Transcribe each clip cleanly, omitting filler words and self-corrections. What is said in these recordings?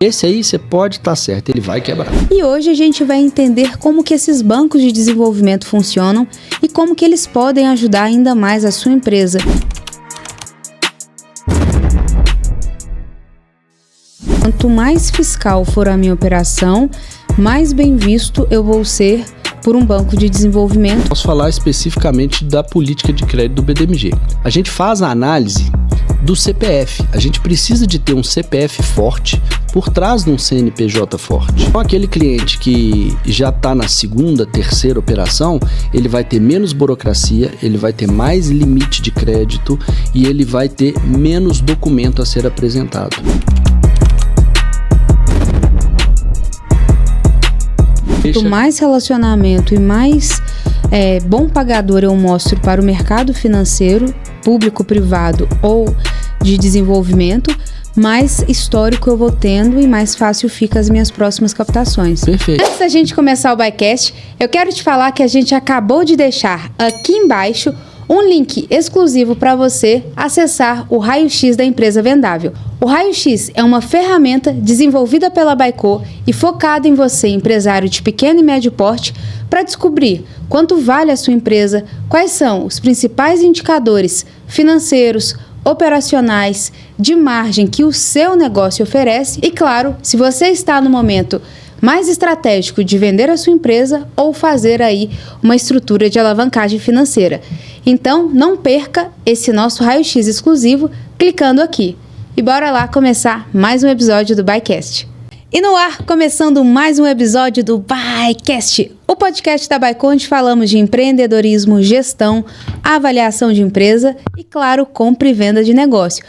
Esse aí você pode estar certo, ele vai quebrar. E hoje a gente vai entender como que esses bancos de desenvolvimento funcionam e como que eles podem ajudar ainda mais a sua empresa. Quanto mais fiscal for a minha operação, mais bem visto eu vou ser por um banco de desenvolvimento. Posso falar especificamente da política de crédito do BDMG. A gente faz a análise do CPF. A gente precisa de ter um CPF forte por trás de um CNPJ forte. Então, aquele cliente que já está na segunda, terceira operação, ele vai ter menos burocracia, ele vai ter mais limite de crédito e ele vai ter menos documento a ser apresentado. Quanto mais relacionamento e mais bom pagador eu mostro para o mercado financeiro, público, privado ou de desenvolvimento, mais histórico eu vou tendo e mais fácil fica as minhas próximas captações. Perfeito. Antes da gente começar o BuyCast, eu quero te falar que a gente acabou de deixar aqui embaixo um link exclusivo para você acessar o Raio-X da empresa vendável. O Raio-X é uma ferramenta desenvolvida pela Baico e focada em você, empresário de pequeno e médio porte, para descobrir quanto vale a sua empresa, quais são os principais indicadores financeiros, operacionais, de margem que o seu negócio oferece e, claro, se você está no momento mais estratégico de vender a sua empresa ou fazer aí uma estrutura de alavancagem financeira. Então, não perca esse nosso raio-x exclusivo clicando aqui. E bora lá começar mais um episódio do BuyCast. E no ar, começando mais um episódio do BuyCast, o podcast da Baico, onde falamos de empreendedorismo, gestão, avaliação de empresa e, claro, compra e venda de negócio.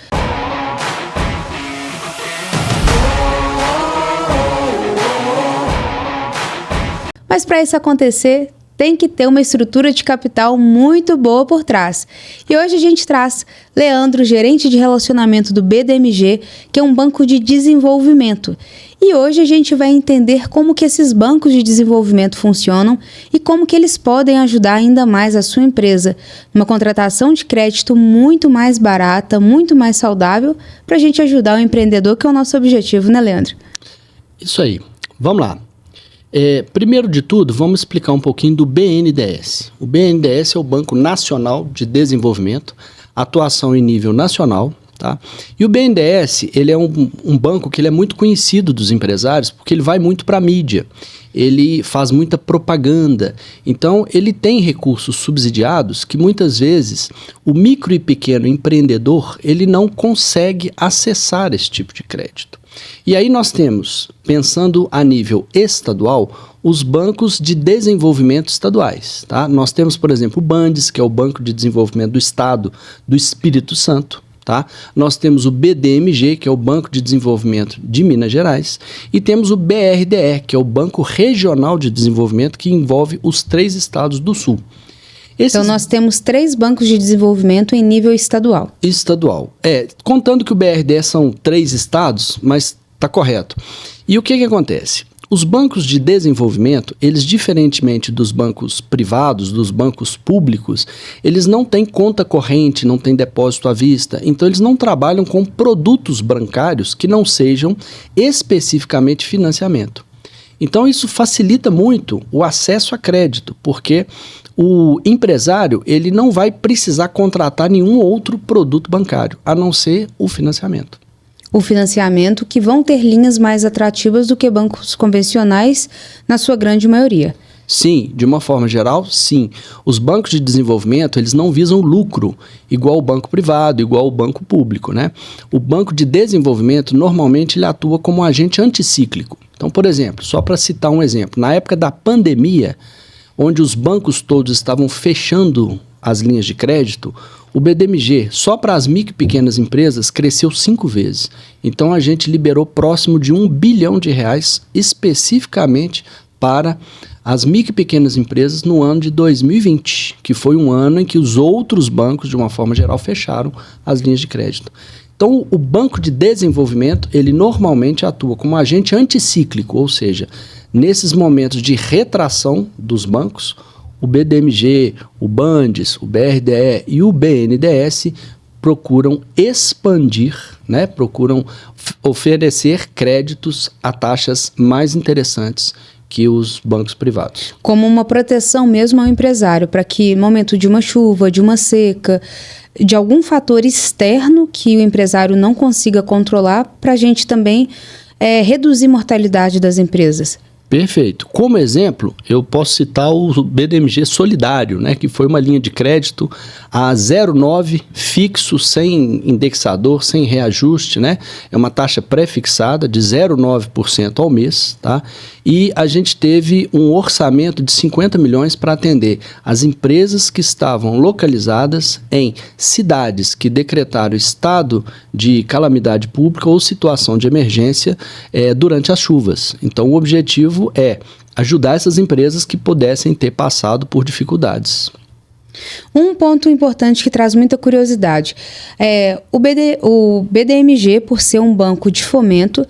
Mas para isso acontecer, tem que ter uma estrutura de capital muito boa por trás. E hoje a gente traz Leandro, gerente de relacionamento do BDMG, que é um banco de desenvolvimento. E hoje a gente vai entender como que esses bancos de desenvolvimento funcionam e como que eles podem ajudar ainda mais a sua empresa numa contratação de crédito muito mais barata, muito mais saudável, para a gente ajudar o empreendedor, que é o nosso objetivo, né, Leandro? Isso aí. Vamos lá. Primeiro de tudo, vamos explicar um pouquinho do BNDES. O BNDES é o Banco Nacional de Desenvolvimento, atuação em nível nacional, tá? E o BNDES, ele é um banco que ele é muito conhecido dos empresários, porque ele vai muito para a mídia, ele faz muita propaganda, então ele tem recursos subsidiados que muitas vezes o micro e pequeno empreendedor, ele não consegue acessar esse tipo de crédito. E aí nós temos, pensando a nível estadual, os bancos de desenvolvimento estaduais, tá? Nós temos, por exemplo, o BANDES, que é o Banco de Desenvolvimento do Estado do Espírito Santo, tá? Nós temos o BDMG, que é o Banco de Desenvolvimento de Minas Gerais, e temos o BRDE, que é o Banco Regional de Desenvolvimento, que envolve os 3 estados do Sul. Então, nós temos 3 bancos de desenvolvimento em nível estadual. Estadual. Contando que o BRDE são 3 estados, mas está correto. E o que acontece? Os bancos de desenvolvimento, eles, diferentemente dos bancos privados, dos bancos públicos, eles não têm conta corrente, não têm depósito à vista, então eles não trabalham com produtos bancários que não sejam especificamente financiamento. Então isso facilita muito o acesso a crédito, porque o empresário ele não vai precisar contratar nenhum outro produto bancário, a não ser o financiamento. O financiamento que vão ter linhas mais atrativas do que bancos convencionais, na sua grande maioria. Sim, de uma forma geral, sim. Os bancos de desenvolvimento, eles não visam lucro, igual o banco privado, igual o banco público, né? O banco de desenvolvimento, normalmente, ele atua como um agente anticíclico. Então, por exemplo, só para citar um exemplo, na época da pandemia, onde os bancos todos estavam fechando as linhas de crédito, o BDMG, só para as micro e pequenas empresas, cresceu 5 vezes. Então, a gente liberou próximo de R$1 bilhão especificamente para as micro e pequenas empresas no ano de 2020, que foi um ano em que os outros bancos, de uma forma geral, fecharam as linhas de crédito. Então, o banco de desenvolvimento, ele normalmente atua como agente anticíclico, ou seja, nesses momentos de retração dos bancos, o BDMG, o BANDES, o BRDE e o BNDES procuram expandir, né? Procuram oferecer créditos a taxas mais interessantes que os bancos privados. Como uma proteção mesmo ao empresário, para que no momento de uma chuva, de uma seca, de algum fator externo que o empresário não consiga controlar, para a gente também reduzir a mortalidade das empresas. Perfeito. Como exemplo, eu posso citar o BDMG Solidário, né, que foi uma linha de crédito a 0,9 fixo, sem indexador, sem reajuste, né? É uma taxa pré-fixada de 0,9% ao mês, tá? E a gente teve um orçamento de 50 milhões para atender as empresas que estavam localizadas em cidades que decretaram estado de calamidade pública ou situação de emergência durante as chuvas. Então, o objetivo é ajudar essas empresas que pudessem ter passado por dificuldades. Um ponto importante que traz muita curiosidade o BDMG, por ser um banco de fomento,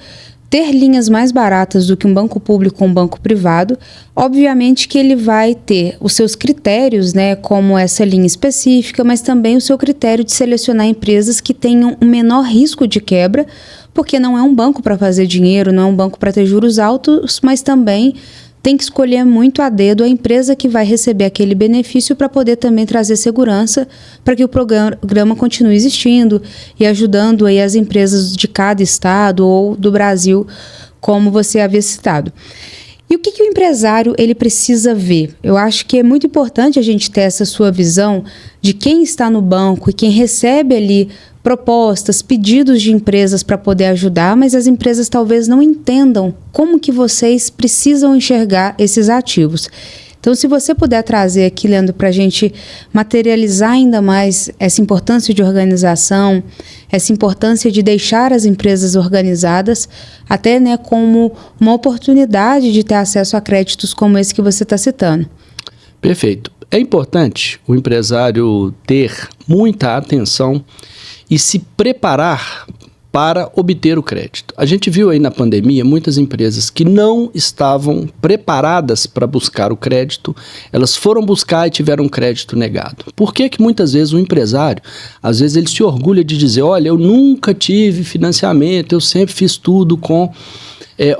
ter linhas mais baratas do que um banco público ou um banco privado, obviamente que ele vai ter os seus critérios, né, como essa linha específica, mas também o seu critério de selecionar empresas que tenham um menor risco de quebra, porque não é um banco para fazer dinheiro, não é um banco para ter juros altos, mas também tem que escolher muito a dedo a empresa que vai receber aquele benefício para poder também trazer segurança para que o programa continue existindo e ajudando aí as empresas de cada estado ou do Brasil, como você havia citado. E o que o empresário ele precisa ver? Eu acho que é muito importante a gente ter essa sua visão de quem está no banco e quem recebe ali propostas, pedidos de empresas para poder ajudar, mas as empresas talvez não entendam como que vocês precisam enxergar esses ativos. Então, se você puder trazer aqui, Leandro, para a gente materializar ainda mais essa importância de organização, essa importância de deixar as empresas organizadas, até, né, como uma oportunidade de ter acesso a créditos como esse que você está citando. Perfeito. É importante o empresário ter muita atenção e se preparar para obter o crédito. A gente viu aí na pandemia muitas empresas que não estavam preparadas para buscar o crédito, elas foram buscar e tiveram crédito negado. Por que que muitas vezes o empresário, às vezes ele se orgulha de dizer, olha, eu nunca tive financiamento, eu sempre fiz tudo com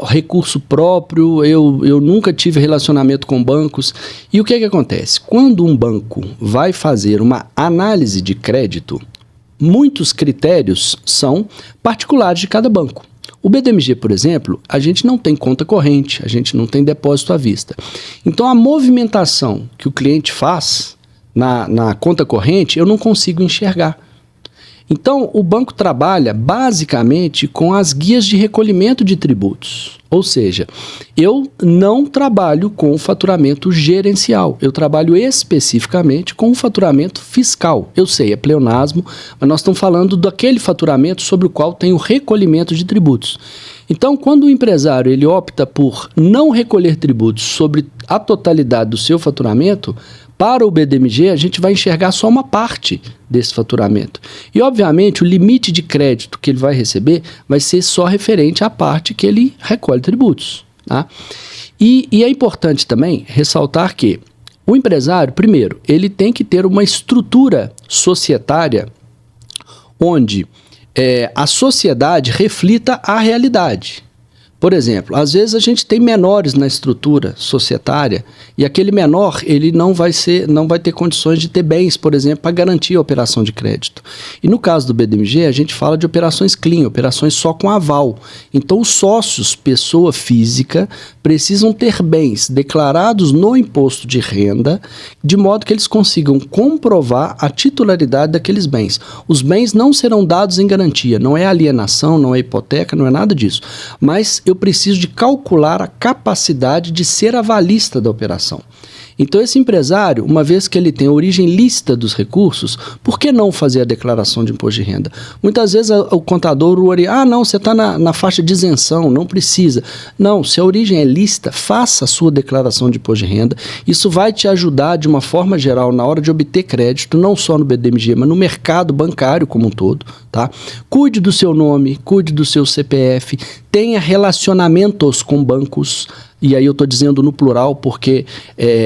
recurso próprio, eu nunca tive relacionamento com bancos. E o que acontece? Quando um banco vai fazer uma análise de crédito, muitos critérios são particulares de cada banco. O BDMG, por exemplo, a gente não tem conta corrente, a gente não tem depósito à vista. Então, a movimentação que o cliente faz na conta corrente, eu não consigo enxergar. Então, o banco trabalha basicamente com as guias de recolhimento de tributos. Ou seja, eu não trabalho com o faturamento gerencial, eu trabalho especificamente com o faturamento fiscal. Eu sei, é pleonasmo, mas nós estamos falando daquele faturamento sobre o qual tem o recolhimento de tributos. Então, quando o empresário ele opta por não recolher tributos sobre a totalidade do seu faturamento, para o BDMG, a gente vai enxergar só uma parte desse faturamento. E, obviamente, o limite de crédito que ele vai receber vai ser só referente à parte que ele recolhe tributos. Tá? E é importante também ressaltar que o empresário, primeiro, ele tem que ter uma estrutura societária onde a sociedade reflita a realidade. Por exemplo, às vezes a gente tem menores na estrutura societária e aquele menor ele não vai ter condições de ter bens, por exemplo, para garantir a operação de crédito. E no caso do BDMG, a gente fala de operações clean, operações só com aval. Então, os sócios, pessoa física, precisam ter bens declarados no imposto de renda, de modo que eles consigam comprovar a titularidade daqueles bens. Os bens não serão dados em garantia, não é alienação, não é hipoteca, não é nada disso. Mas eu preciso de calcular a capacidade de ser avalista da operação. Então, esse empresário, uma vez que ele tem a origem lícita dos recursos, por que não fazer a declaração de imposto de renda? Muitas vezes o contador orienta, não, você está na faixa de isenção, não precisa. Não, se a origem é lícita, faça a sua declaração de imposto de renda. Isso vai te ajudar, de uma forma geral, na hora de obter crédito, não só no BDMG, mas no mercado bancário como um todo. Tá? Cuide do seu nome, cuide do seu CPF, tenha relacionamentos com bancos. E aí eu estou dizendo no plural porque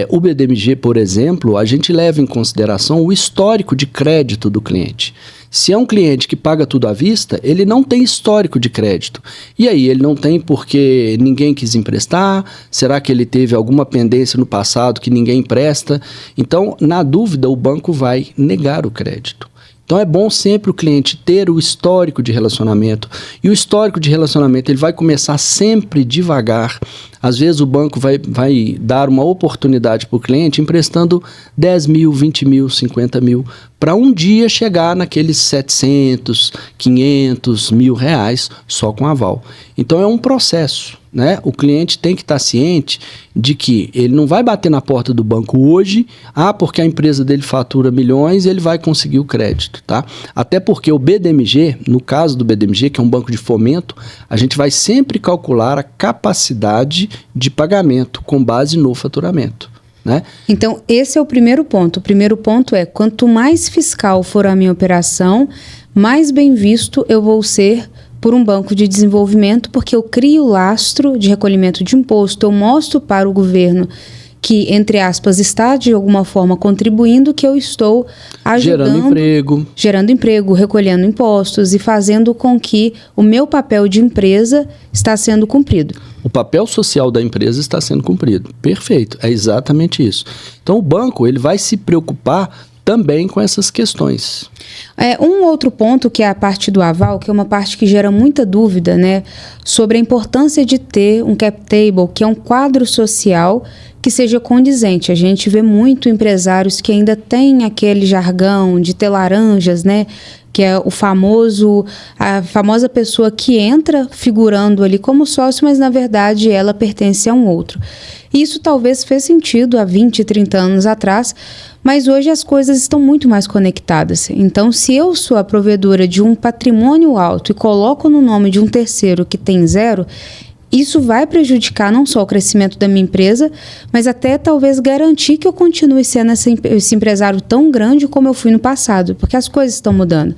o BDMG, por exemplo, a gente leva em consideração o histórico de crédito do cliente. Se é um cliente que paga tudo à vista, ele não tem histórico de crédito. E aí, ele não tem porque ninguém quis emprestar? Será que ele teve alguma pendência no passado que ninguém empresta? Então, na dúvida, o banco vai negar o crédito. Então, é bom sempre o cliente ter o histórico de relacionamento. E o histórico de relacionamento ele vai começar sempre devagar. Às vezes, o banco vai dar uma oportunidade para o cliente emprestando 10 mil, 20 mil, 50 mil, para um dia chegar naqueles 700, 500, R$ 1.000 só com aval. Então, é um processo, né? O cliente tem que estar ciente de que ele não vai bater na porta do banco hoje, porque a empresa dele fatura milhões e ele vai conseguir o crédito, tá? Até porque o BDMG, no caso do BDMG, que é um banco de fomento, a gente vai sempre calcular a capacidade de pagamento com base no faturamento, né? Então, esse é o primeiro ponto. O primeiro ponto é, quanto mais fiscal for a minha operação, mais bem visto eu vou ser por um banco de desenvolvimento, porque eu crio lastro de recolhimento de imposto, eu mostro para o governo que, entre aspas, está de alguma forma contribuindo, que eu estou ajudando, gerando emprego, recolhendo impostos e fazendo com que o meu papel de empresa está sendo cumprido. O papel social da empresa está sendo cumprido. Perfeito, é exatamente isso. Então o banco ele vai se preocupar também com essas questões. Um outro ponto que é a parte do aval, que é uma parte que gera muita dúvida, né, sobre a importância de ter um cap table, que é um quadro social que seja condizente. A gente vê muito empresários que ainda têm aquele jargão de ter laranjas, né, que é a famosa pessoa que entra figurando ali como sócio, mas na verdade ela pertence a um outro. Isso talvez fez sentido há 20, 30 anos atrás, mas hoje as coisas estão muito mais conectadas. Então, se eu sou a provedora de um patrimônio alto e coloco no nome de um terceiro que tem 0, isso vai prejudicar não só o crescimento da minha empresa, mas até talvez garantir que eu continue sendo esse empresário tão grande como eu fui no passado, porque as coisas estão mudando.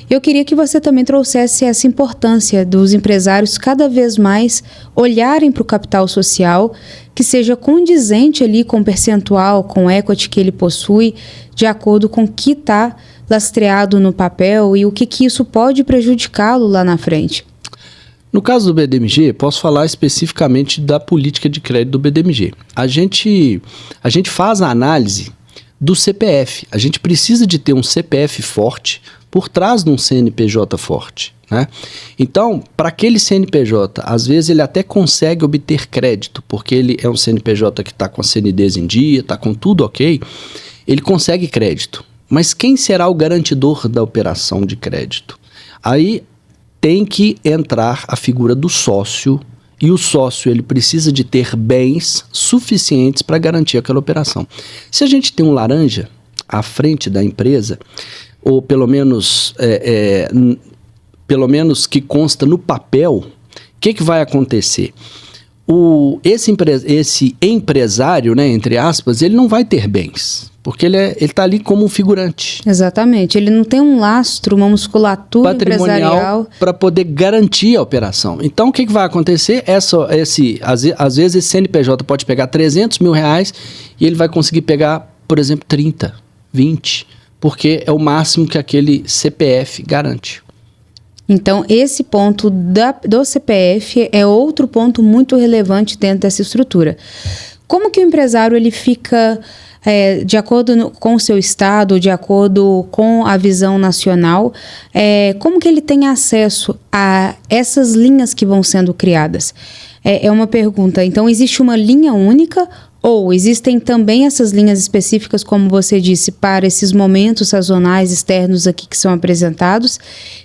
Eu queria que você também trouxesse essa importância dos empresários cada vez mais olharem para o capital social, que seja condizente ali com o percentual, com o equity que ele possui, de acordo com o que está lastreado no papel e o que isso pode prejudicá-lo lá na frente. No caso do BDMG, posso falar especificamente da política de crédito do BDMG. A gente faz a análise do CPF. A gente precisa de ter um CPF forte por trás de um CNPJ forte, né? Então, para aquele CNPJ, às vezes ele até consegue obter crédito, porque ele é um CNPJ que está com a CNDs em dia, está com tudo ok, ele consegue crédito. Mas quem será o garantidor da operação de crédito? Aí tem que entrar a figura do sócio, e o sócio ele precisa de ter bens suficientes para garantir aquela operação. Se a gente tem um laranja à frente da empresa, ou pelo menos que consta no papel, o que vai acontecer? Esse empresário, né, entre aspas, ele não vai ter bens, porque ele está ali como um figurante. Exatamente, ele não tem um lastro, uma musculatura patrimonial para poder garantir a operação. Então, o que vai acontecer? Às vezes esse CNPJ pode pegar R$300 mil e ele vai conseguir pegar, por exemplo, 30, 20, porque é o máximo que aquele CPF garante. Então, esse ponto do CPF é outro ponto muito relevante dentro dessa estrutura. Como que o empresário ele fica de acordo com o seu estado, de acordo com a visão nacional, como que ele tem acesso a essas linhas que vão sendo criadas? É uma pergunta. Então, existe uma linha única ou existem também essas linhas específicas, como você disse, para esses momentos sazonais externos aqui que são apresentados?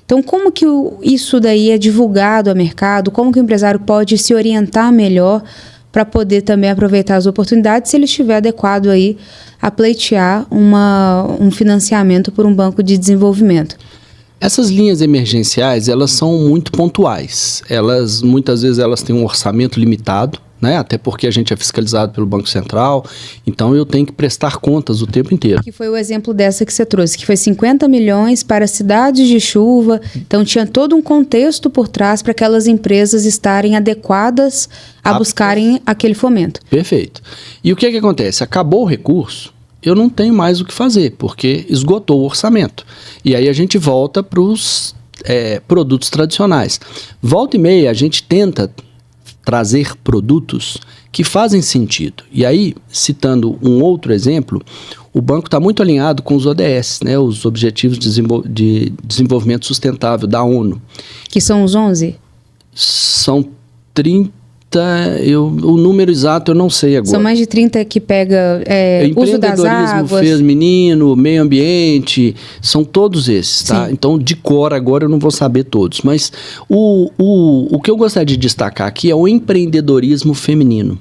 Então, como que isso daí é divulgado ao mercado? Como que o empresário pode se orientar melhor para poder também aproveitar as oportunidades se ele estiver adequado aí a pleitear um financiamento por um banco de desenvolvimento? Essas linhas emergenciais, elas são muito pontuais. Muitas vezes elas têm um orçamento limitado, né? Até porque a gente é fiscalizado pelo Banco Central, então eu tenho que prestar contas o tempo inteiro. Que foi o exemplo dessa que você trouxe, que foi 50 milhões para cidades de chuva, então tinha todo um contexto por trás para aquelas empresas estarem adequadas a buscarem aquele fomento. Perfeito. E o que acontece? Acabou o recurso, eu não tenho mais o que fazer, porque esgotou o orçamento. E aí a gente volta para os produtos tradicionais. Volta e meia, a gente tenta trazer produtos que fazem sentido. E aí, citando um outro exemplo, o banco está muito alinhado com os ODS, né, os Objetivos de Desenvolvimento Sustentável da ONU. Que são os 11? São 30, o número exato eu não sei agora. São mais de 30 que pega uso das águas. Feminino, meio ambiente, são todos esses, tá? Sim. Então, de cor agora eu não vou saber todos, mas o que eu gostaria de destacar aqui é o empreendedorismo feminino,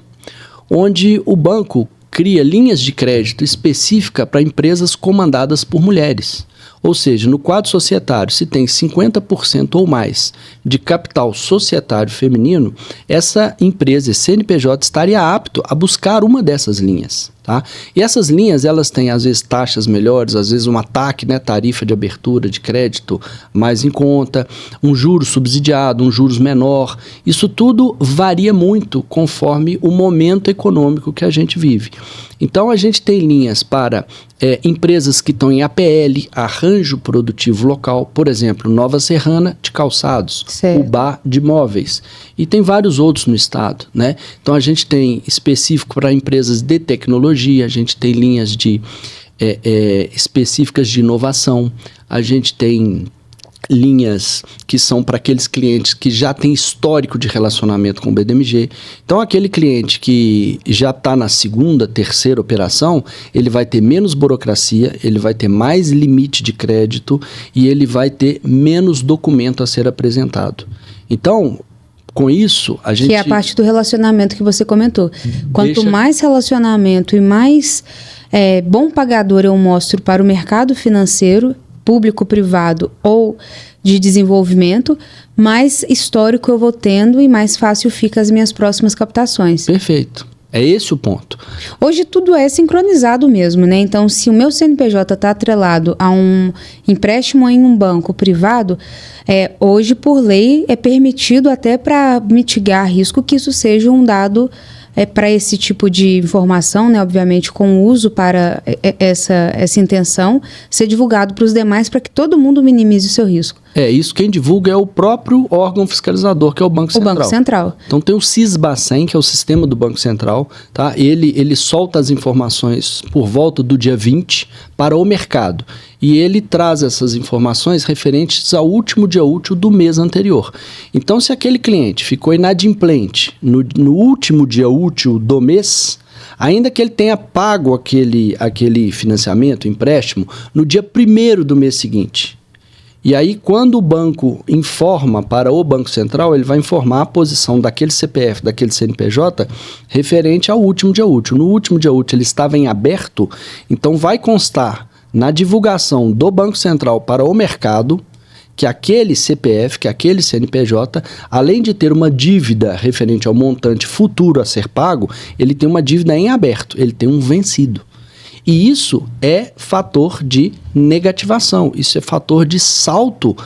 onde o banco cria linhas de crédito específica para empresas comandadas por mulheres. Ou seja, no quadro societário, se tem 50% ou mais de capital societário feminino, essa empresa, esse CNPJ, estaria apto a buscar uma dessas linhas. Tá? E essas linhas, elas têm às vezes taxas melhores, às vezes uma TAC, né, tarifa de abertura de crédito mais em conta, um juros subsidiado, um juros menor. Isso tudo varia muito conforme o momento econômico que a gente vive. Então a gente tem linhas para empresas que estão em APL, arranjo produtivo local, por exemplo, Nova Serrana de calçados, UBA de móveis, e tem vários outros no estado, né? Então a gente tem específico para empresas de tecnologia, a gente tem linhas de específicas de inovação, a gente tem linhas que são para aqueles clientes que já têm histórico de relacionamento com o BDMG. Então, aquele cliente que já está na segunda, terceira operação, ele vai ter menos burocracia, ele vai ter mais limite de crédito e ele vai ter menos documento a ser apresentado. Então, com isso, a gente... Que é a parte do relacionamento que você comentou. Quanto mais relacionamento e mais bom pagador eu mostro para o mercado financeiro, público, privado ou de desenvolvimento, mais histórico eu vou tendo e mais fácil fica as minhas próximas captações. Perfeito. É esse o ponto. Hoje tudo é sincronizado mesmo, né? Então, se o meu CNPJ está atrelado a um empréstimo em um banco privado, hoje, por lei, é permitido até para mitigar risco que isso seja um dado para esse tipo de informação, né, obviamente com uso para essa intenção, ser divulgado para os demais para que todo mundo minimize o seu risco. Isso quem divulga é o próprio órgão fiscalizador, que é o Banco Central. O Banco Central. Então tem o Sisbacen, que é o sistema do Banco Central, tá? Ele solta as informações por volta do dia 20 para o mercado. E ele traz essas informações referentes ao último dia útil do mês anterior. Então, se aquele cliente ficou inadimplente no último dia útil do mês, ainda que ele tenha pago aquele financiamento, empréstimo, no dia 1º do mês seguinte. E aí, quando o banco informa para o Banco Central, ele vai informar a posição daquele CPF, daquele CNPJ, referente ao último dia útil. No último dia útil ele estava em aberto, então vai constar na divulgação do Banco Central para o mercado que aquele CPF, que aquele CNPJ, além de ter uma dívida referente ao montante futuro a ser pago, ele tem uma dívida em aberto, ele tem um vencido. E isso é fator de negativação, isso é fator de salto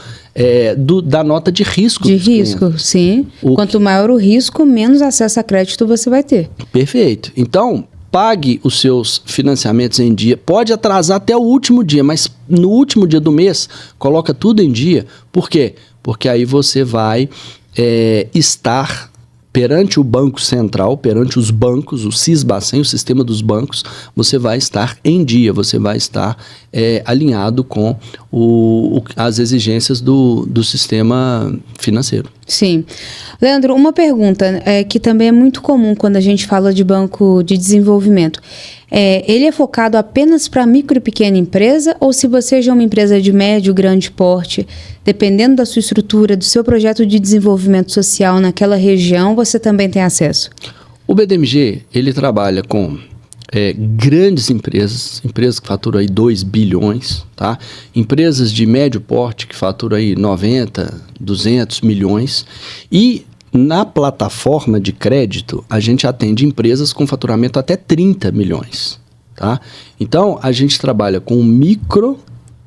da nota de risco. De risco, sim. Quanto maior o risco, menos acesso a crédito você vai ter. Perfeito. Então, pague os seus financiamentos em dia. Pode atrasar até o último dia, mas no último dia do mês, coloca tudo em dia. Por quê? Porque aí você vai estar perante o Banco Central, perante os bancos, o Sisbacen, o sistema dos bancos, você vai estar em dia, você vai estar alinhado com as exigências do sistema financeiro. Sim. Leandro, uma pergunta que também é muito comum quando a gente fala de banco de desenvolvimento. Ele é focado apenas para micro e pequena empresa ou se você já é uma empresa de médio, grande porte, dependendo da sua estrutura, do seu projeto de desenvolvimento social naquela região, você também tem acesso? O BDMG, ele trabalha com grandes empresas que faturam aí 2 bilhões, tá? Empresas de médio porte que faturam aí 90, 200 milhões e na plataforma de crédito, a gente atende empresas com faturamento até 30 milhões, tá? Então, a gente trabalha com o micro,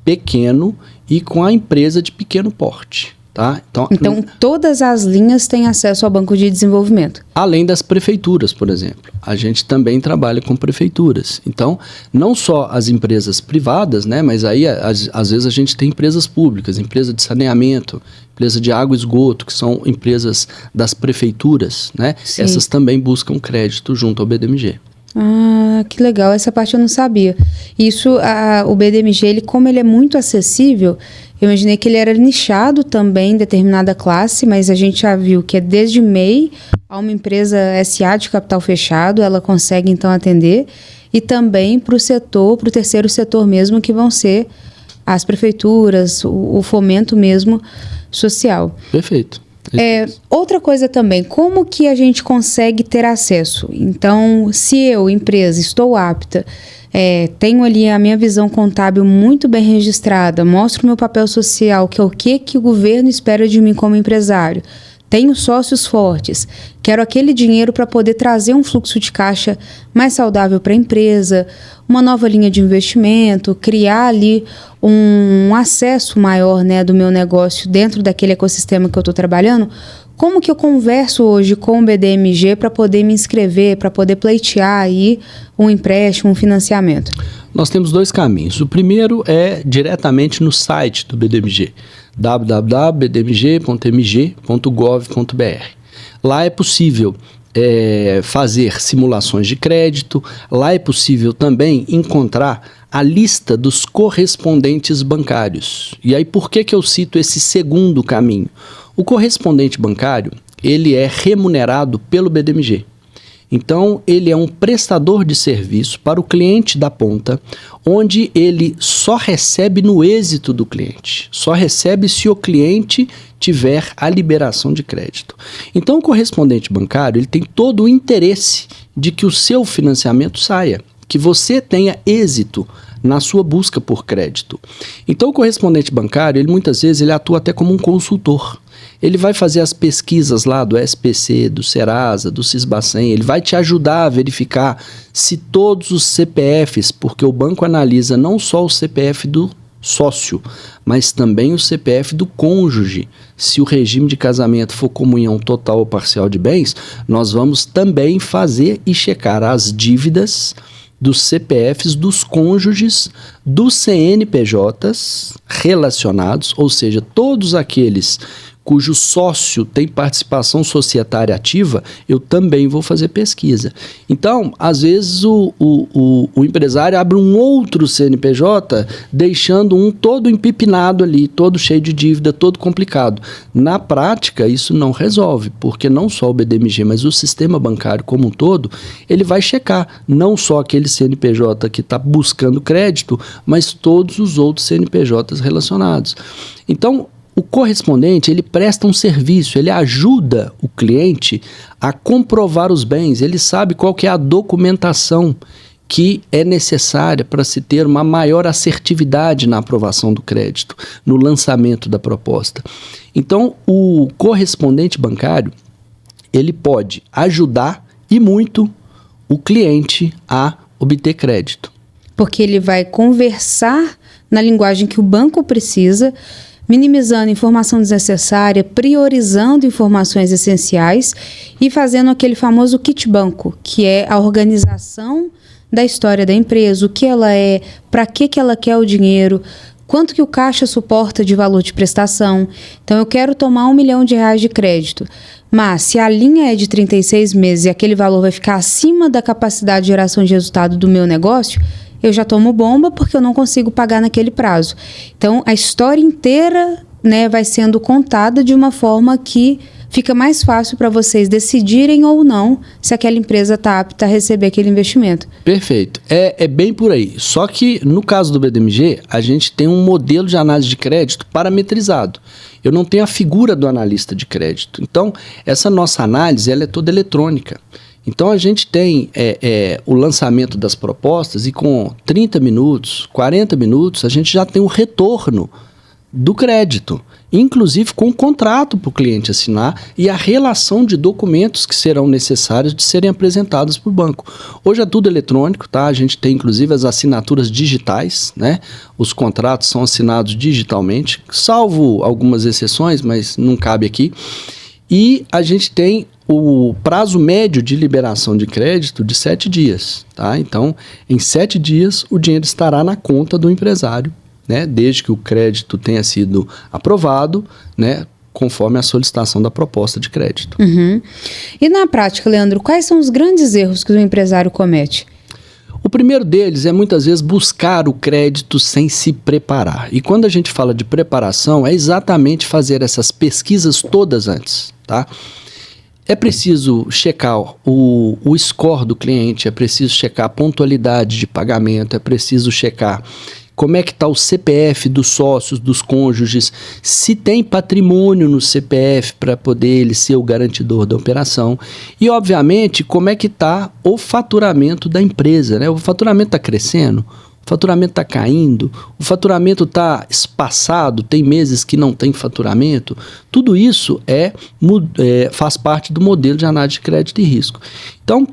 pequeno e com a empresa de pequeno porte, Tá? Então, todas as linhas têm acesso ao Banco de Desenvolvimento. Além das prefeituras, por exemplo. A gente também trabalha com prefeituras. Então, não só as empresas privadas, né, mas aí, às vezes, a gente tem empresas públicas, empresa de saneamento, empresa de água e esgoto, que são empresas das prefeituras, né? Sim. Essas também buscam crédito junto ao BDMG. Ah, que legal, essa parte eu não sabia. Isso, o BDMG, como ele é muito acessível, eu imaginei que ele era nichado também em determinada classe, mas a gente já viu que é desde MEI a uma empresa SA de capital fechado, ela consegue então atender, e também para o setor, para o terceiro setor mesmo, que vão ser as prefeituras, o fomento mesmo social. Perfeito. Outra coisa também, como que a gente consegue ter acesso? Então, se eu, empresa, estou apta, tenho ali a minha visão contábil muito bem registrada, mostro o meu papel social, que é o que o governo espera de mim como empresário, tenho sócios fortes, quero aquele dinheiro para poder trazer um fluxo de caixa mais saudável para a empresa, uma nova linha de investimento, criar ali um acesso maior, né, do meu negócio dentro daquele ecossistema que eu estou trabalhando. Como que eu converso hoje com o BDMG para poder me inscrever, para poder pleitear aí um empréstimo, um financiamento? Nós temos dois caminhos. O primeiro é diretamente no site do BDMG, www.bdmg.mg.gov.br. Lá é possível fazer simulações de crédito, lá é possível também encontrar a lista dos correspondentes bancários. E aí por que eu cito esse segundo caminho? O correspondente bancário, ele é remunerado pelo BDMG. Então, ele é um prestador de serviço para o cliente da ponta, onde ele só recebe no êxito do cliente. Só recebe se o cliente tiver a liberação de crédito. Então, o correspondente bancário, ele tem todo o interesse de que o seu financiamento saia, que você tenha êxito na sua busca por crédito. Então, o correspondente bancário, ele muitas vezes ele atua até como um consultor. Ele vai fazer as pesquisas lá do SPC, do Serasa, do Sisbacen, ele vai te ajudar a verificar se todos os CPFs, porque o banco analisa não só o CPF do sócio, mas também o CPF do cônjuge. Se o regime de casamento for comunhão total ou parcial de bens, nós vamos também fazer e checar as dívidas dos CPFs dos cônjuges, dos CNPJs relacionados, ou seja, todos aqueles cujo sócio tem participação societária ativa, eu também vou fazer pesquisa. Então, às vezes o empresário abre um outro CNPJ, deixando um todo empipinado ali, todo cheio de dívida, todo complicado. Na prática, isso não resolve, porque não só o BDMG, mas o sistema bancário como um todo, ele vai checar não só aquele CNPJ que está buscando crédito, mas todos os outros CNPJs relacionados. Então, o correspondente, ele presta um serviço, ele ajuda o cliente a comprovar os bens, ele sabe qual que é a documentação que é necessária para se ter uma maior assertividade na aprovação do crédito, no lançamento da proposta. Então, o correspondente bancário, ele pode ajudar e muito o cliente a obter crédito. Porque ele vai conversar na linguagem que o banco precisa, minimizando informação desnecessária, priorizando informações essenciais e fazendo aquele famoso kit banco, que é a organização da história da empresa, o que ela é, para que ela quer o dinheiro, quanto que o caixa suporta de valor de prestação. Então, eu quero tomar R$1 milhão de crédito, mas se a linha é de 36 meses e aquele valor vai ficar acima da capacidade de geração de resultado do meu negócio, eu já tomo bomba porque eu não consigo pagar naquele prazo. Então, a história inteira, né, vai sendo contada de uma forma que fica mais fácil para vocês decidirem ou não se aquela empresa está apta a receber aquele investimento. Perfeito. É bem por aí. Só que, no caso do BDMG, a gente tem um modelo de análise de crédito parametrizado. Eu não tenho a figura do analista de crédito. Então, essa nossa análise ela é toda eletrônica. Então, a gente tem o lançamento das propostas e com 30 minutos, 40 minutos, a gente já tem um retorno do crédito. inclusive com um contrato para o cliente assinar e a relação de documentos que serão necessários de serem apresentados para o banco. Hoje é tudo eletrônico, tá? A gente tem inclusive as assinaturas digitais, né? Os contratos são assinados digitalmente, salvo algumas exceções, mas não cabe aqui. E a gente tem o prazo médio de liberação de crédito de 7 dias, tá? Então, em 7 dias, o dinheiro estará na conta do empresário, né? Desde que o crédito tenha sido aprovado, né? Conforme a solicitação da proposta de crédito. Uhum. E na prática, Leandro, quais são os grandes erros que o empresário comete? O primeiro deles é muitas vezes buscar o crédito sem se preparar. E quando a gente fala de preparação, é exatamente fazer essas pesquisas todas antes, tá? É preciso checar o score do cliente, é preciso checar a pontualidade de pagamento, é preciso checar como é que está o CPF dos sócios, dos cônjuges, se tem patrimônio no CPF para poder ele ser o garantidor da operação e, obviamente, como é que está o faturamento da empresa, né? O faturamento está crescendo, o faturamento está caindo, o faturamento está espaçado, tem meses que não tem faturamento. Tudo isso faz parte do modelo de análise de crédito e risco. Então,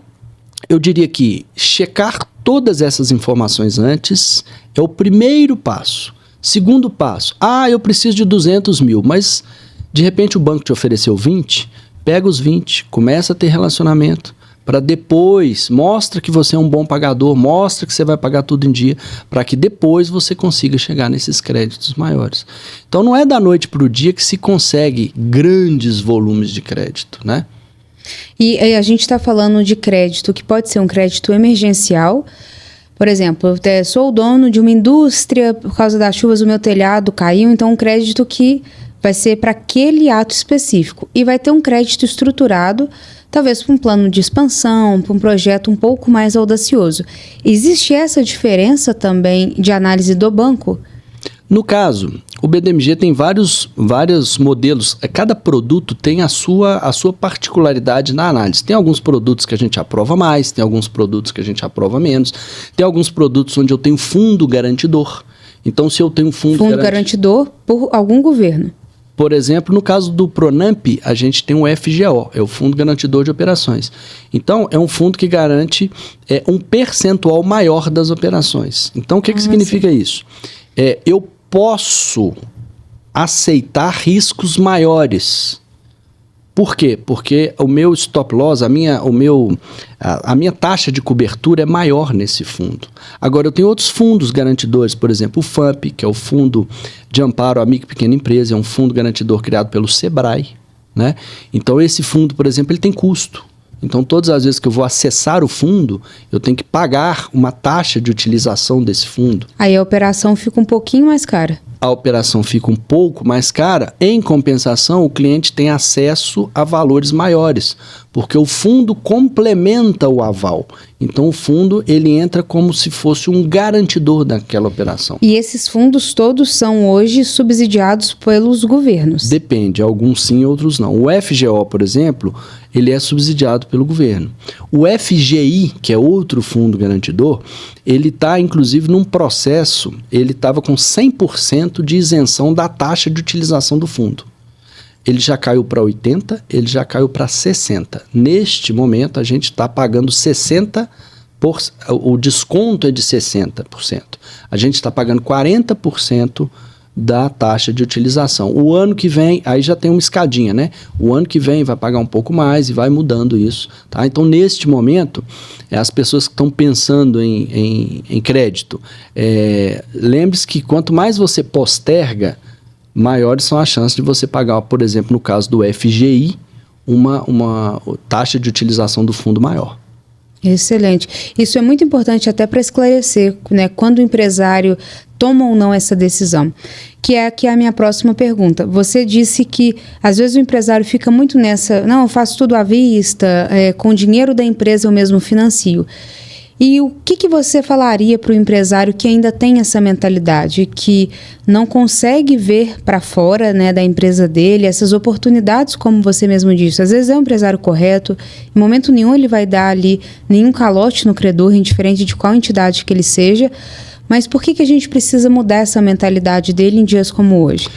eu diria que checar todas essas informações antes é o primeiro passo. Segundo passo, eu preciso de 200 mil, mas de repente o banco te ofereceu 20, pega os 20, começa a ter relacionamento, para depois, mostra que você é um bom pagador, mostra que você vai pagar tudo em dia, para que depois você consiga chegar nesses créditos maiores. Então não é da noite para o dia que se consegue grandes volumes de crédito, né? E a gente está falando de crédito que pode ser um crédito emergencial. Por exemplo, eu sou o dono de uma indústria, por causa das chuvas o meu telhado caiu, então um crédito que vai ser para aquele ato específico. E vai ter um crédito estruturado, talvez para um plano de expansão, para um projeto um pouco mais audacioso. Existe essa diferença também de análise do banco? No caso, o BDMG tem vários modelos, cada produto tem a sua particularidade na análise. Tem alguns produtos que a gente aprova mais, tem alguns produtos que a gente aprova menos, tem alguns produtos onde eu tenho fundo garantidor. Então, se eu tenho fundo garantidor por algum governo. Por exemplo, no caso do Pronamp, a gente tem um FGO, é o Fundo Garantidor de Operações. Então, é um fundo que garante um percentual maior das operações. Então, o que significa isso? Eu posso aceitar riscos maiores. Por quê? Porque o meu stop loss, a minha taxa de cobertura é maior nesse fundo. Agora, eu tenho outros fundos garantidores, por exemplo, o FAMP, que é o Fundo de Amparo à Micro e Pequena Empresa, é um fundo garantidor criado pelo Sebrae, né? Então, esse fundo, por exemplo, ele tem custo. Então, todas as vezes que eu vou acessar o fundo, eu tenho que pagar uma taxa de utilização desse fundo. Aí a operação fica um pouquinho mais cara. A operação fica um pouco mais cara, em compensação, o cliente tem acesso a valores maiores, porque o fundo complementa o aval. Então, o fundo ele entra como se fosse um garantidor daquela operação. E esses fundos todos são hoje subsidiados pelos governos? Depende, alguns sim, outros não. O FGO, por exemplo, ele é subsidiado pelo governo. O FGI, que é outro fundo garantidor, ele está, inclusive, num processo, ele estava com 100% de isenção da taxa de utilização do fundo. Ele já caiu para 80%, ele já caiu para 60%. Neste momento, a gente está pagando 60%, o desconto é de 60%. A gente está pagando 40% da taxa de utilização. O ano que vem, aí já tem uma escadinha, né? O ano que vem vai pagar um pouco mais e vai mudando isso, tá? Então, neste momento, as pessoas que estão pensando em crédito, lembre-se que quanto mais você posterga, maiores são as chances de você pagar, por exemplo, no caso do FGI, uma taxa de utilização do fundo maior. Excelente. Isso é muito importante até para esclarecer, né, quando o empresário toma ou não essa decisão. Que é a minha próxima pergunta. Você disse que às vezes o empresário fica muito nessa, não, eu faço tudo à vista, com o dinheiro da empresa eu mesmo financio. E o que você falaria para o empresário que ainda tem essa mentalidade, que não consegue ver para fora, né, da empresa dele essas oportunidades, como você mesmo disse? Às vezes é um empresário correto, em momento nenhum ele vai dar ali nenhum calote no credor, indiferente de qual entidade que ele seja, mas por que a gente precisa mudar essa mentalidade dele em dias como hoje?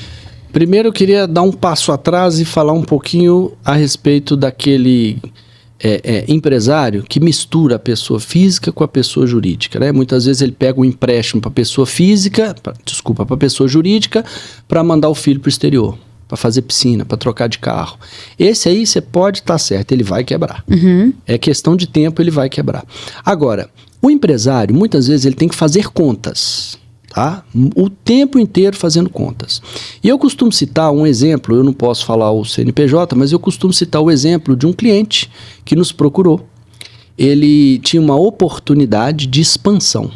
Primeiro eu queria dar um passo atrás e falar um pouquinho a respeito daquele empresário que mistura a pessoa física com a pessoa jurídica, né? Muitas vezes ele pega um empréstimo para a pessoa física, para a pessoa jurídica, para mandar o filho para o exterior, para fazer piscina, para trocar de carro. Esse aí você pode estar certo, ele vai quebrar. É questão de tempo, ele vai quebrar. Agora, o empresário, muitas vezes, ele tem que fazer contas, tá? O tempo inteiro fazendo contas. E eu costumo citar um exemplo, eu não posso falar o CNPJ, mas eu costumo citar o exemplo de um cliente que nos procurou. Ele tinha uma oportunidade de expansão.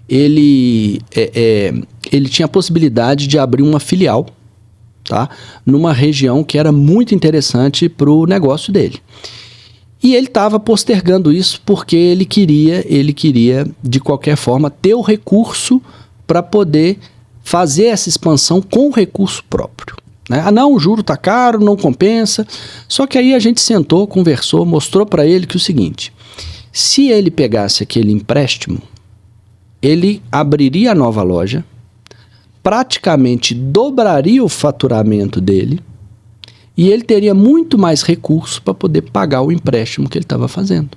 Ele tinha a possibilidade de abrir uma filial, tá? Numa região que era muito interessante para o negócio dele. E ele estava postergando isso porque ele queria, de qualquer forma, ter o recurso para poder fazer essa expansão com o recurso próprio, né? Ah, não, o juro está caro, não compensa. Só que aí a gente sentou, conversou, mostrou para ele que o seguinte: se ele pegasse aquele empréstimo, ele abriria a nova loja, praticamente dobraria o faturamento dele e ele teria muito mais recurso para poder pagar o empréstimo que ele estava fazendo.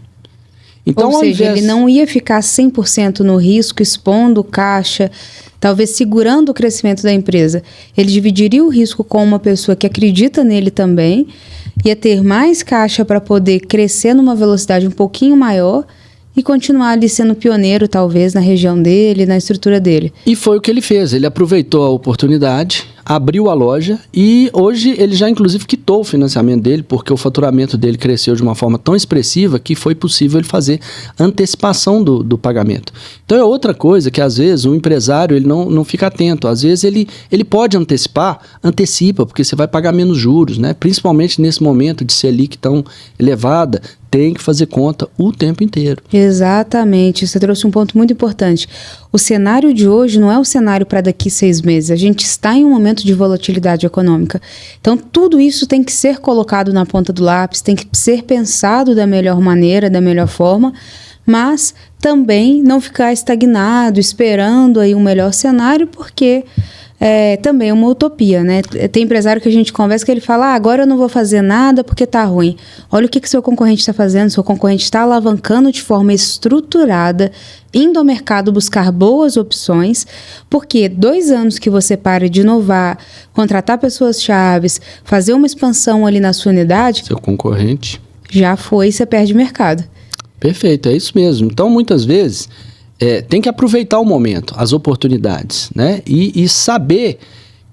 Então, ou seja, ele não ia ficar 100% no risco, expondo caixa, talvez segurando o crescimento da empresa. Ele dividiria o risco com uma pessoa que acredita nele também, ia ter mais caixa para poder crescer numa velocidade um pouquinho maior e continuar ali sendo pioneiro, talvez, na região dele, na estrutura dele. E foi o que ele fez. Ele aproveitou a oportunidade, abriu a loja e hoje ele já, inclusive, quitou o financiamento dele, porque o faturamento dele cresceu de uma forma tão expressiva que foi possível ele fazer antecipação do pagamento. Então é outra coisa que, às vezes, o empresário ele não fica atento. Às vezes ele pode antecipar, antecipa, porque você vai pagar menos juros, né? Principalmente nesse momento de Selic tão elevada, tem que fazer conta o tempo inteiro. Exatamente, você trouxe um ponto muito importante. O cenário de hoje não é o cenário para daqui 6 meses. A gente está em um momento de volatilidade econômica. Então, tudo isso tem que ser colocado na ponta do lápis, tem que ser pensado da melhor maneira, da melhor forma, mas também não ficar estagnado, esperando aí um melhor cenário, porque também é uma utopia, né? Tem empresário que a gente conversa que ele fala: agora eu não vou fazer nada porque tá ruim. Olha o que seu concorrente está fazendo. Seu concorrente está alavancando de forma estruturada, indo ao mercado buscar boas opções, porque 2 anos que você para de inovar, contratar pessoas-chave, fazer uma expansão ali na sua unidade, seu concorrente já foi, você perde mercado. Perfeito, é isso mesmo. Então, muitas vezes, tem que aproveitar o momento, as oportunidades, né? E saber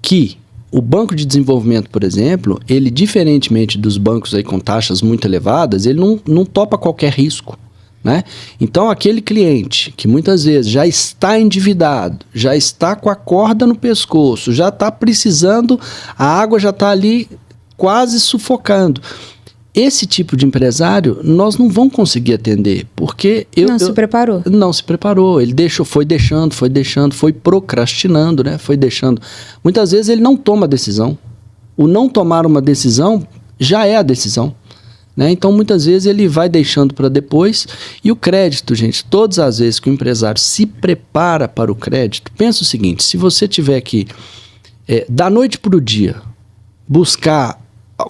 que o Banco de Desenvolvimento, por exemplo, ele, diferentemente dos bancos aí com taxas muito elevadas, ele não topa qualquer risco, né? Então, aquele cliente que muitas vezes já está endividado, já está com a corda no pescoço, já está precisando, a água já está ali quase sufocando. Esse tipo de empresário, nós não vamos conseguir atender, porque se preparou. Não se preparou, ele foi deixando, foi procrastinando, né? Foi deixando. Muitas vezes ele não toma decisão. O não tomar uma decisão já é a decisão, né? Então, muitas vezes ele vai deixando para depois. E o crédito, gente, todas as vezes que o empresário se prepara para o crédito, pensa o seguinte: se você tiver que, da noite para o dia, buscar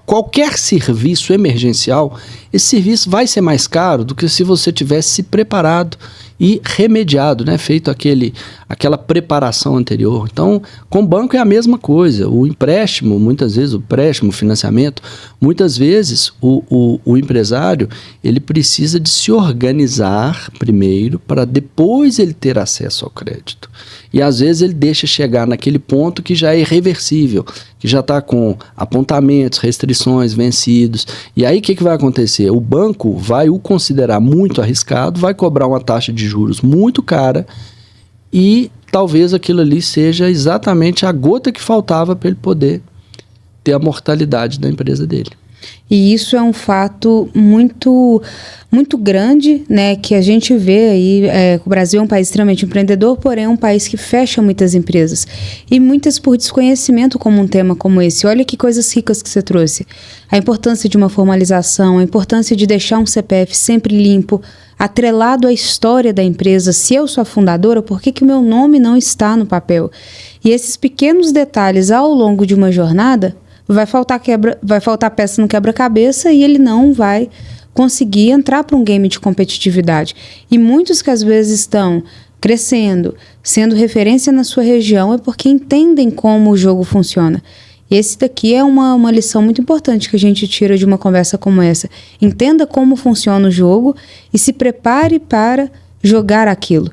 qualquer serviço emergencial, esse serviço vai ser mais caro do que se você tivesse se preparado e remediado, né? Feito aquela preparação anterior. Então, com o banco é a mesma coisa. O empréstimo, muitas vezes, o financiamento, muitas vezes o empresário, ele precisa de se organizar primeiro para depois ele ter acesso ao crédito. E às vezes ele deixa chegar naquele ponto que já é irreversível, que já está com apontamentos, restrições, vencidos. E aí o que vai acontecer? O banco vai o considerar muito arriscado, vai cobrar uma taxa de juros muito cara e talvez aquilo ali seja exatamente a gota que faltava para ele poder ter a mortalidade da empresa dele. E isso é um fato muito, muito grande, né, que a gente vê aí, o Brasil é um país extremamente empreendedor, porém é um país que fecha muitas empresas. E muitas por desconhecimento como um tema como esse. Olha que coisas ricas que você trouxe. A importância de uma formalização, a importância de deixar um CPF sempre limpo, atrelado à história da empresa. Se eu sou a fundadora, por que o meu nome não está no papel? E esses pequenos detalhes ao longo de uma jornada, vai faltar peça no quebra-cabeça e ele não vai conseguir entrar para um game de competitividade. E muitos que às vezes estão crescendo, sendo referência na sua região, é porque entendem como o jogo funciona. E esse daqui é uma lição muito importante que a gente tira de uma conversa como essa. Entenda como funciona o jogo e se prepare para jogar aquilo.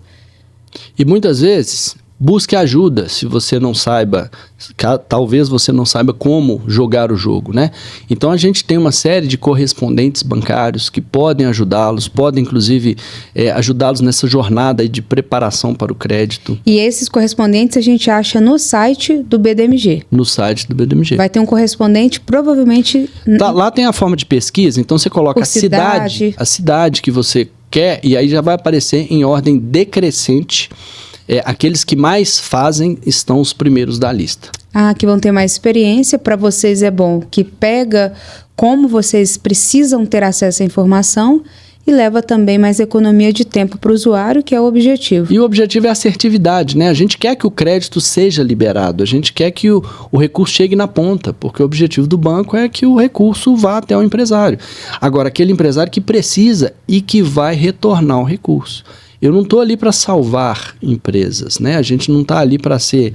E muitas vezes, busque ajuda se você não saiba, talvez você não saiba como jogar o jogo, né? Então a gente tem uma série de correspondentes bancários que podem ajudá-los, podem inclusive ajudá-los nessa jornada aí de preparação para o crédito. E esses correspondentes a gente acha no site do BDMG. No site do BDMG. Vai ter um correspondente provavelmente... Lá tem a forma de pesquisa, então você coloca a cidade que você quer e aí já vai aparecer em ordem decrescente. Aqueles que mais fazem estão os primeiros da lista. Que vão ter mais experiência. Para vocês é bom que pega como vocês precisam ter acesso à informação e leva também mais economia de tempo para o usuário, que é o objetivo. E o objetivo é a assertividade, né? A gente quer que o crédito seja liberado, a gente quer que o recurso chegue na ponta, porque o objetivo do banco é que o recurso vá até o empresário. Agora, aquele empresário que precisa e que vai retornar o recurso. Eu não estou ali para salvar empresas, né? A gente não está ali para ser...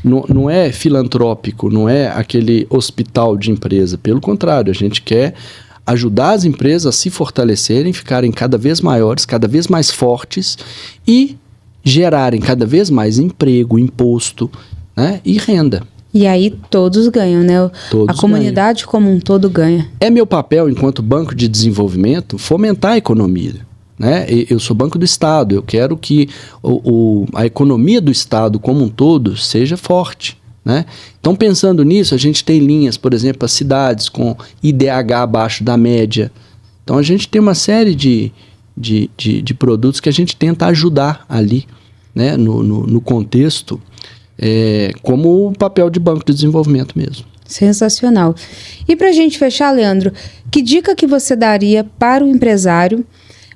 Não é filantrópico, não é aquele hospital de empresa. Pelo contrário, a gente quer ajudar as empresas a se fortalecerem, ficarem cada vez maiores, cada vez mais fortes e gerarem cada vez mais emprego, imposto, né? E renda. E aí todos ganham, né? A comunidade como um todo ganha. É meu papel, enquanto Banco de Desenvolvimento, fomentar a economia. Né? Eu sou Banco do Estado, eu quero que a economia do Estado como um todo seja forte. Né? Então, pensando nisso, a gente tem linhas, por exemplo, as cidades com IDH abaixo da média. Então, a gente tem uma série de produtos que a gente tenta ajudar ali, né? no contexto, como o papel de Banco de Desenvolvimento mesmo. Sensacional. E para a gente fechar, Leandro, que dica que você daria para o empresário?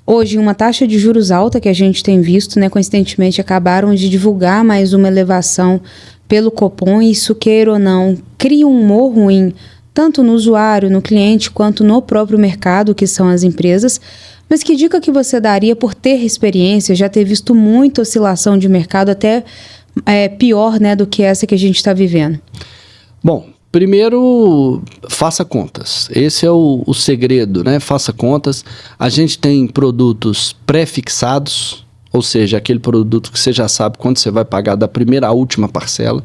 Hoje, uma taxa de juros alta que a gente tem visto, né? Coincidentemente, acabaram de divulgar mais uma elevação pelo Copom, e isso, queira ou não, cria um humor ruim, tanto no usuário, no cliente, quanto no próprio mercado, que são as empresas. Mas que dica que você daria por ter experiência, já ter visto muita oscilação de mercado, até pior, né, do que essa que a gente está vivendo? Bom, primeiro, faça contas. Esse é o segredo, né? Faça contas. A gente tem produtos pré-fixados, ou seja, aquele produto que você já sabe quanto você vai pagar da primeira à última parcela.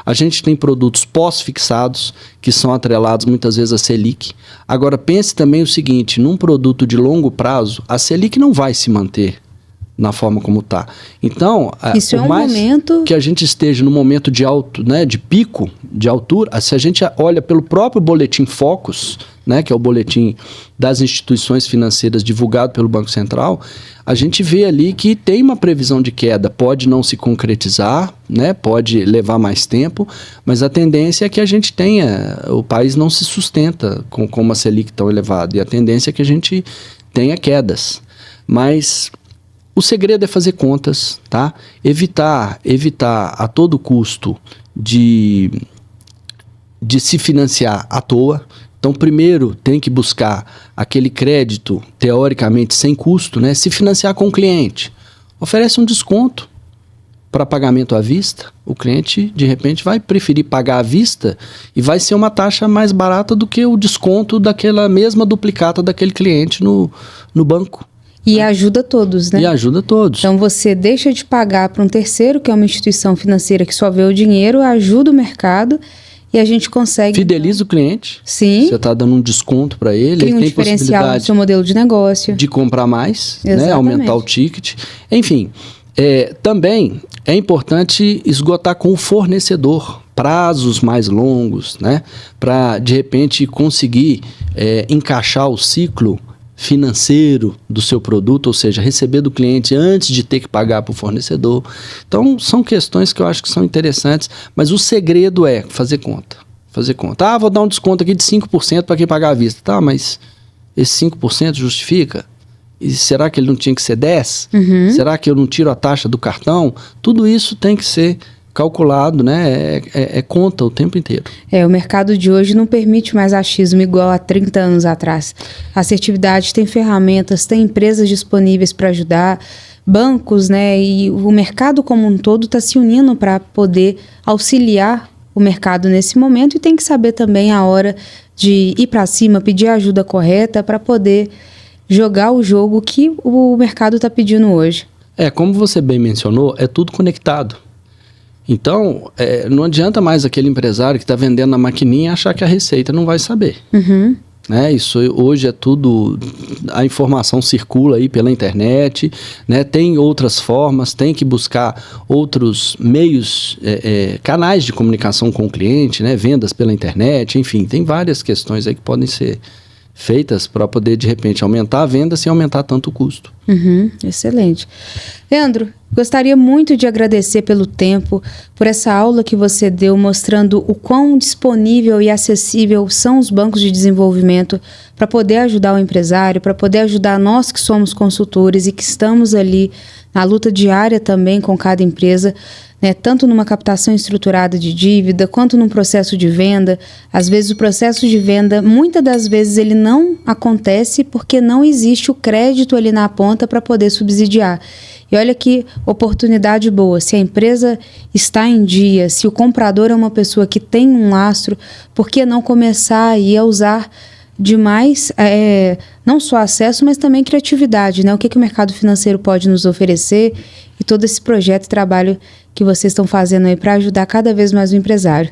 A gente tem produtos pós-fixados, que são atrelados muitas vezes à Selic. Agora, pense também o seguinte, num produto de longo prazo, a Selic não vai se manter na forma como está. Então, isso por mais que a gente esteja no momento de alto, né, de pico, de altura, se a gente olha pelo próprio boletim Focus, né, que é o boletim das instituições financeiras divulgado pelo Banco Central, a gente vê ali que tem uma previsão de queda, pode não se concretizar, né, pode levar mais tempo, mas a tendência é que a gente tenha, o país não se sustenta com uma Selic tão elevada, e a tendência é que a gente tenha quedas. Mas o segredo é fazer contas, tá? Evitar a todo custo de se financiar à toa. Então, primeiro, tem que buscar aquele crédito, teoricamente, sem custo, né? Se financiar com o cliente. Oferece um desconto para pagamento à vista. O cliente, de repente, vai preferir pagar à vista e vai ser uma taxa mais barata do que o desconto daquela mesma duplicata daquele cliente no banco. E ajuda todos, né? E ajuda todos. Então, você deixa de pagar para um terceiro, que é uma instituição financeira que só vê o dinheiro, ajuda o mercado e a gente consegue... Fideliza o cliente. Sim. Você está dando um desconto para ele. Tem um tem diferencial no seu modelo de negócio. De comprar mais, né? Exatamente. Aumentar o ticket. Enfim, também é importante esgotar com o fornecedor prazos mais longos, né? Para, de repente, conseguir encaixar o ciclo financeiro do seu produto, ou seja, receber do cliente antes de ter que pagar para o fornecedor. Então, são questões que eu acho que são interessantes, mas o segredo é fazer conta. Fazer conta. Ah, vou dar um desconto aqui de 5% para quem pagar à vista. Tá, mas esse 5% justifica? E será que ele não tinha que ser 10%? Uhum. Será que eu não tiro a taxa do cartão? Tudo isso tem que ser calculado, né? É conta o tempo inteiro. O mercado de hoje não permite mais achismo igual há 30 anos atrás. A assertividade tem ferramentas, tem empresas disponíveis para ajudar, bancos, né? E o mercado como um todo está se unindo para poder auxiliar o mercado nesse momento e tem que saber também a hora de ir para cima, pedir a ajuda correta para poder jogar o jogo que o mercado está pedindo hoje. Como você bem mencionou, é tudo conectado. Então, não adianta mais aquele empresário que está vendendo na maquininha achar que a receita não vai saber. Uhum. Né? Isso hoje é tudo, a informação circula aí pela internet, né? Tem outras formas, tem que buscar outros meios, canais de comunicação com o cliente, né? Vendas pela internet, enfim, tem várias questões aí que podem ser feitas para poder, de repente, aumentar a venda sem aumentar tanto o custo. Uhum, excelente. Leandro, gostaria muito de agradecer pelo tempo, por essa aula que você deu, mostrando o quão disponível e acessível são os bancos de desenvolvimento para poder ajudar o empresário, para poder ajudar nós que somos consultores e que estamos ali na luta diária também com cada empresa, né, tanto numa captação estruturada de dívida, quanto num processo de venda. Às vezes o processo de venda, muitas das vezes ele não acontece porque não existe o crédito ali na ponta para poder subsidiar. E olha que oportunidade boa, se a empresa está em dia, se o comprador é uma pessoa que tem um lastro, por que não começar aí a usar demais, não só acesso, mas também criatividade, né? O que o mercado financeiro pode nos oferecer e todo esse projeto de trabalho que vocês estão fazendo aí para ajudar cada vez mais o empresário.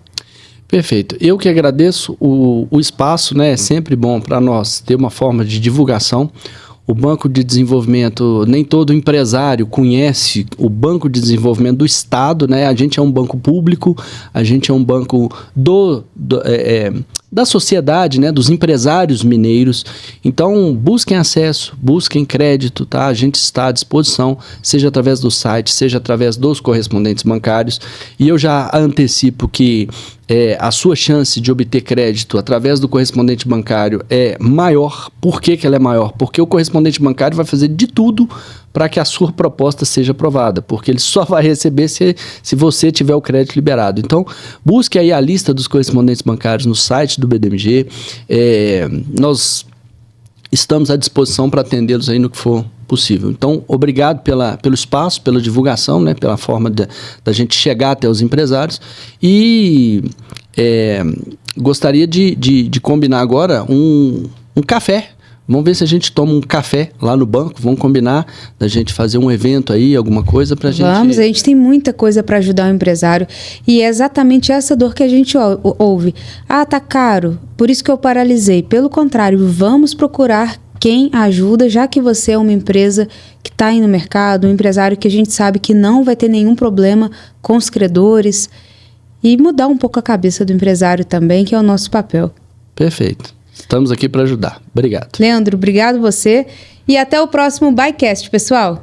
Perfeito. Eu que agradeço o espaço, né? É sempre bom para nós ter uma forma de divulgação. O Banco de Desenvolvimento, nem todo empresário conhece o Banco de Desenvolvimento do Estado, né? A gente é um banco público, a gente é um banco da sociedade, né? Dos empresários mineiros. Então, busquem acesso, busquem crédito, tá? A gente está à disposição, seja através do site, seja através dos correspondentes bancários. E eu já antecipo que a sua chance de obter crédito através do correspondente bancário é maior. Por que ela é maior? Porque o correspondente bancário vai fazer de tudo para que a sua proposta seja aprovada, porque ele só vai receber se você tiver o crédito liberado. Então, busque aí a lista dos correspondentes bancários no site do BDMG. Nós estamos à disposição para atendê-los aí no que for possível. Então, obrigado pelo espaço, pela divulgação, né, pela forma da gente chegar até os empresários e gostaria de combinar agora um café. Vamos ver se a gente toma um café lá no banco, vamos combinar da gente fazer um evento aí, alguma coisa pra gente... Vamos, a gente tem muita coisa para ajudar o empresário e é exatamente essa dor que a gente ouve. Ah, tá caro, por isso que eu paralisei. Pelo contrário, vamos procurar quem ajuda, já que você é uma empresa que está aí no mercado, um empresário que a gente sabe que não vai ter nenhum problema com os credores e mudar um pouco a cabeça do empresário também, que é o nosso papel. Perfeito. Estamos aqui para ajudar. Obrigado. Leandro, obrigado você e até o próximo ByCast, pessoal.